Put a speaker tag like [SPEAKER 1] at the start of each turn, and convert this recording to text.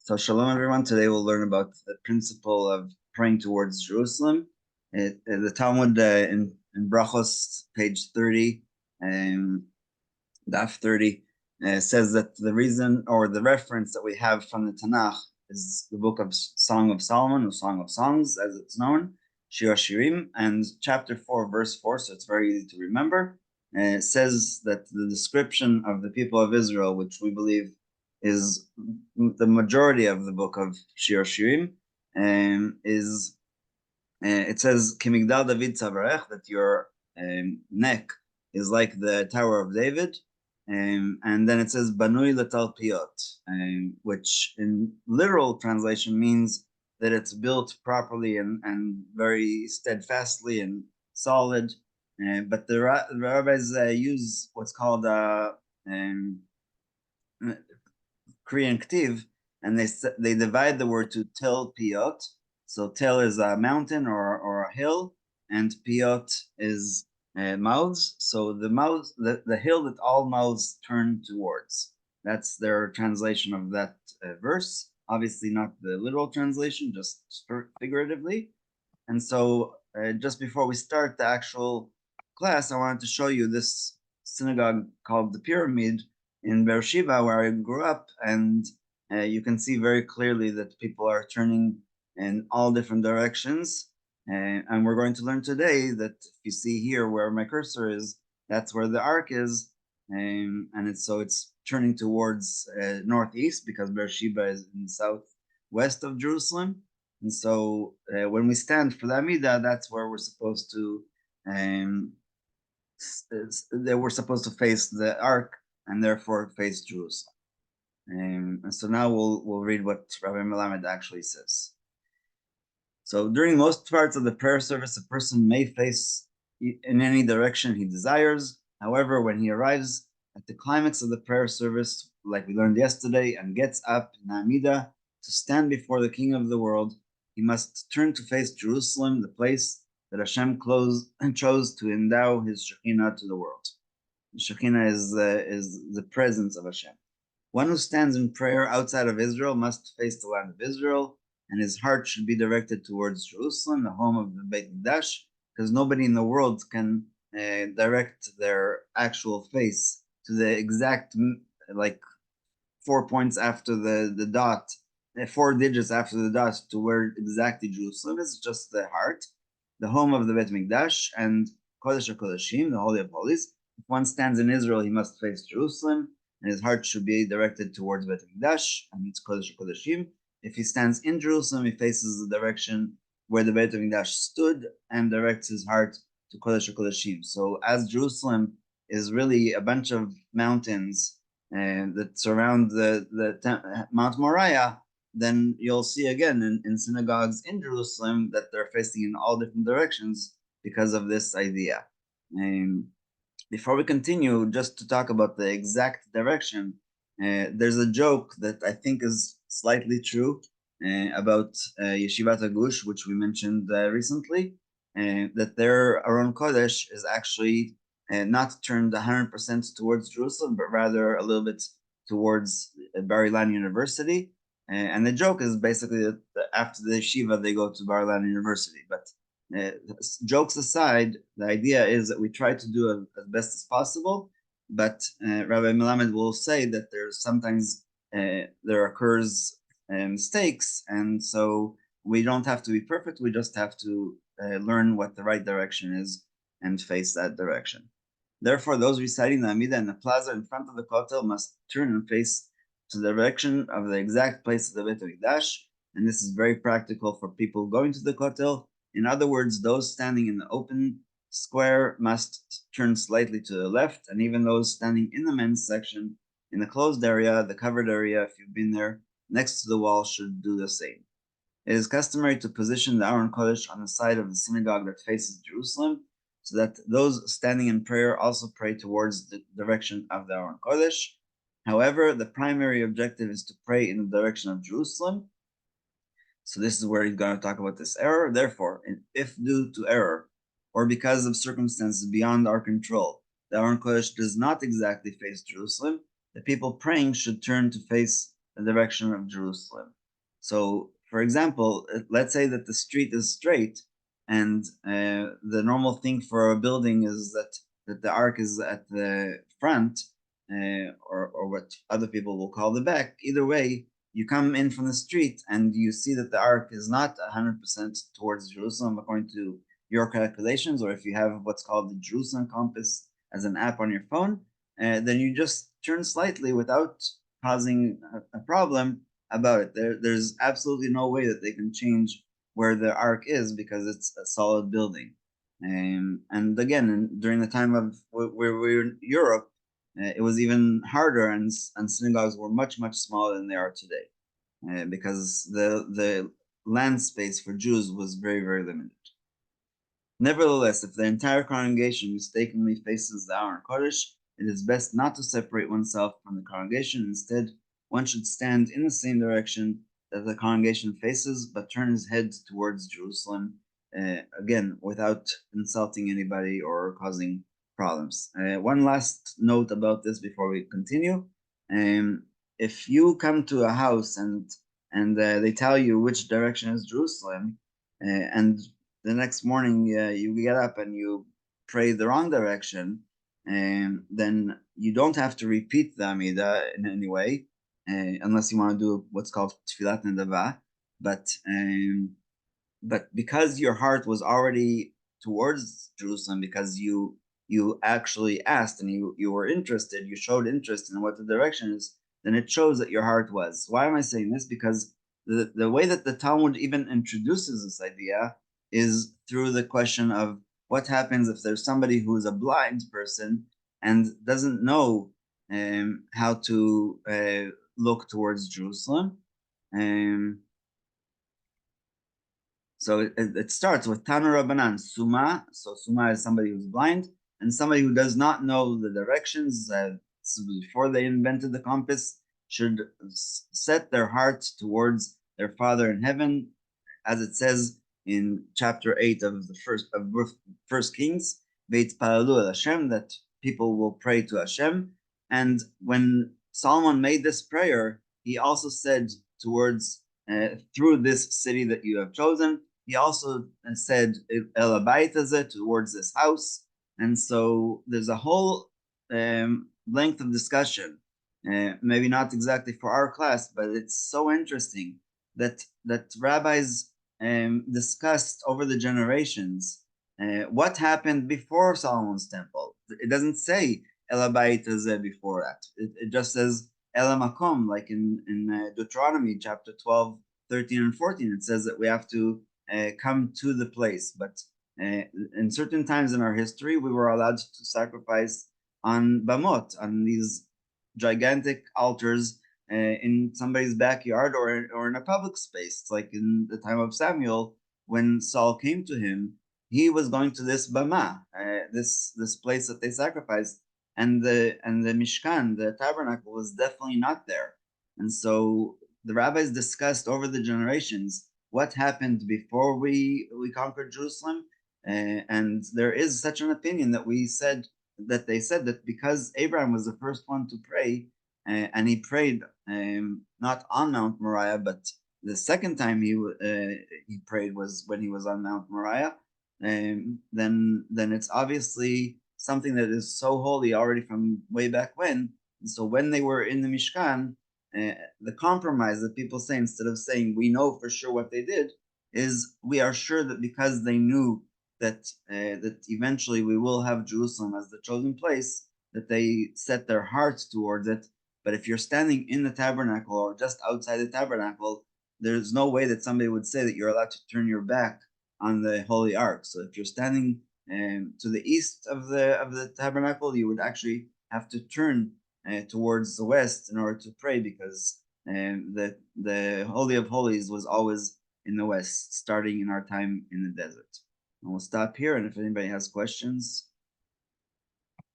[SPEAKER 1] So shalom everyone. Today we'll learn about the principle of praying towards Jerusalem. The Talmud in Brachos, page 30, daf 30, says that the reason or the reference that we have from the Tanakh is the book of Song of Solomon, or Song of Songs, as it's known, Shir Shirim, and chapter 4, verse 4, so it's very easy to remember. It says that the description of the people of Israel, which we believe is the majority of the book of Shir Shirim, is it says Kimigdal David Tzavarech, that your neck is like the Tower of David, and then it says Banui Latal Piot, which in literal translation means that it's built properly and very steadfastly and solid. But the rabbis use what's called Korean Ktiv, and they divide the word to Tel Piot. So Tel is a mountain or a hill, and Piot is mouths. So the mouths, the hill that all mouths turn towards. That's their translation of that verse. Obviously, not the literal translation, just figuratively. And so, just before we start the actual class, I wanted to show you this synagogue called the Pyramid in Beersheba, where I grew up, and you can see very clearly that people are turning in all different directions. And we're going to learn today that if you see here where my cursor is, that's where the ark is, and it's turning towards northeast, because Beersheba is in the southwest of Jerusalem. And so when we stand for the Amidah, that's where we're supposed to face the ark, and therefore face Jerusalem. And so now we'll read what Rabbi Melamed actually says. So during most parts of the prayer service, a person may face in any direction he desires. However, when he arrives at the climax of the prayer service, like we learned yesterday, and gets up in Amidah to stand before the King of the world, he must turn to face Jerusalem, the place that Hashem chose to endow his Shekhinah to the world. The Shekhinah is the presence of Hashem. One who stands in prayer outside of Israel must face the land of Israel, and his heart should be directed towards Jerusalem, the home of the Beit Mikdash, because nobody in the world can direct their actual face to the exact, like 4 points after the dot, 4 digits after the dot, to where exactly Jerusalem is, just the heart, the home of the Beit Mikdash, and Kodesh HaKodeshim, the Holy of Holies. If one stands in Israel, he must face Jerusalem, and his heart should be directed towards Beit Mikdash, and it's Kodesh HaKodeshim. If he stands in Jerusalem, he faces the direction where the Beit Mikdash stood and directs his heart to Kodesh HaKodeshim. So as Jerusalem is really a bunch of mountains that surround the Mount Moriah, then you'll see again in synagogues in Jerusalem that they're facing in all different directions because of this idea. Before we continue, just to talk about the exact direction, there's a joke that I think is slightly true about Yeshivat Agush, which we mentioned recently, that their Aron Kodesh is actually not turned 100% towards Jerusalem, but rather a little bit towards Bar Ilan University. And the joke is basically that after the Yeshiva, they go to Bar Ilan University. But jokes aside, the idea is that we try to do as best as possible, but Rabbi Melamed will say that there's sometimes there occurs mistakes, and so we don't have to be perfect. We just have to learn what the right direction is and face that direction. Therefore, those reciting the Amidah in the plaza in front of the Kotel must turn and face to the direction of the exact place of the Beit HaMikdash, and this is very practical for people going to the Kotel. In other words, those standing in the open square must turn slightly to the left, and even those standing in the men's section, in the closed area, the covered area, if you've been there, next to the wall, should do the same. It is customary to position the Aron Kodesh on the side of the synagogue that faces Jerusalem, so that those standing in prayer also pray towards the direction of the Aron Kodesh. However, the primary objective is to pray in the direction of Jerusalem. So this is where he's going to talk about this error. Therefore, if due to error or because of circumstances beyond our control, the Aron Kodesh does not exactly face Jerusalem, the people praying should turn to face the direction of Jerusalem. So, for example, let's say that the street is straight, and the normal thing for a building is that the ark is at the front, or what other people will call the back. Either way, you come in from the street and you see that the ark is not 100% towards Jerusalem according to your calculations, or if you have what's called the Jerusalem compass as an app on your phone, then you just turn slightly without causing a problem about it. There's absolutely no way that they can change where the ark is because it's a solid building. And again, during the time of where we were in Europe, it was even harder, and synagogues were much, much smaller than they are today, because the land space for Jews was very, very limited. Nevertheless, if the entire congregation mistakenly faces the Aron Kodesh, it is best not to separate oneself from the congregation. Instead, one should stand in the same direction that the congregation faces, but turn his head towards Jerusalem, again, without insulting anybody or causing problems. One last note about this before we continue. If you come to a house and they tell you which direction is Jerusalem, and the next morning you get up and you pray the wrong direction, and then you don't have to repeat the Amida in any way, unless you want to do what's called Tfilat Nedava. But because your heart was already towards Jerusalem, because you actually asked and you were interested, you showed interest in what the direction is, then it shows that your heart was. Why am I saying this? Because the way that the Talmud even introduces this idea is through the question of what happens if there's somebody who is a blind person and doesn't know how to look towards Jerusalem. So it starts with Tanu Rabbanan, Suma. So Suma is somebody who's blind and somebody who does not know the directions. So before they invented the compass, should set their hearts towards their Father in heaven, as it says in chapter 8 of the First Kings, Beit Palalu el Hashem, that people will pray to Hashem. And when Solomon made this prayer, he also said towards through this city that you have chosen. He also said El Abayit Hazeh, towards this house. And so there's a whole length of discussion, maybe not exactly for our class, but it's so interesting that rabbis discussed over the generations what happened before Solomon's temple. It doesn't say El Abayit Hazeh before that. It just says El Makom, like in Deuteronomy chapter 12, 13, and 14. It says that we have to come to the place. But in certain times in our history, we were allowed to sacrifice on Bamot, on these gigantic altars in somebody's backyard or in a public space. It's like in the time of Samuel, when Saul came to him, he was going to this Bama, this place that they sacrificed, and the Mishkan, the tabernacle, was definitely not there. And so the rabbis discussed over the generations what happened before we conquered Jerusalem, and there is such an opinion that they said that because Abraham was the first one to pray, and he prayed not on Mount Moriah, but the second time he prayed was when he was on Mount Moriah. Then it's obviously something that is so holy already from way back when. And so when they were in the Mishkan, the compromise that people say, instead of saying we know for sure what they did, is we are sure that because they knew that eventually we will have Jerusalem as the chosen place, that they set their hearts towards it. But if you're standing in the tabernacle or just outside the tabernacle, there's no way that somebody would say that you're allowed to turn your back on the Holy Ark. So if you're standing to the east of the tabernacle, you would actually have to turn towards the west in order to pray, because the Holy of Holies was always in the west, starting in our time in the desert. And we'll stop here, and if anybody has questions,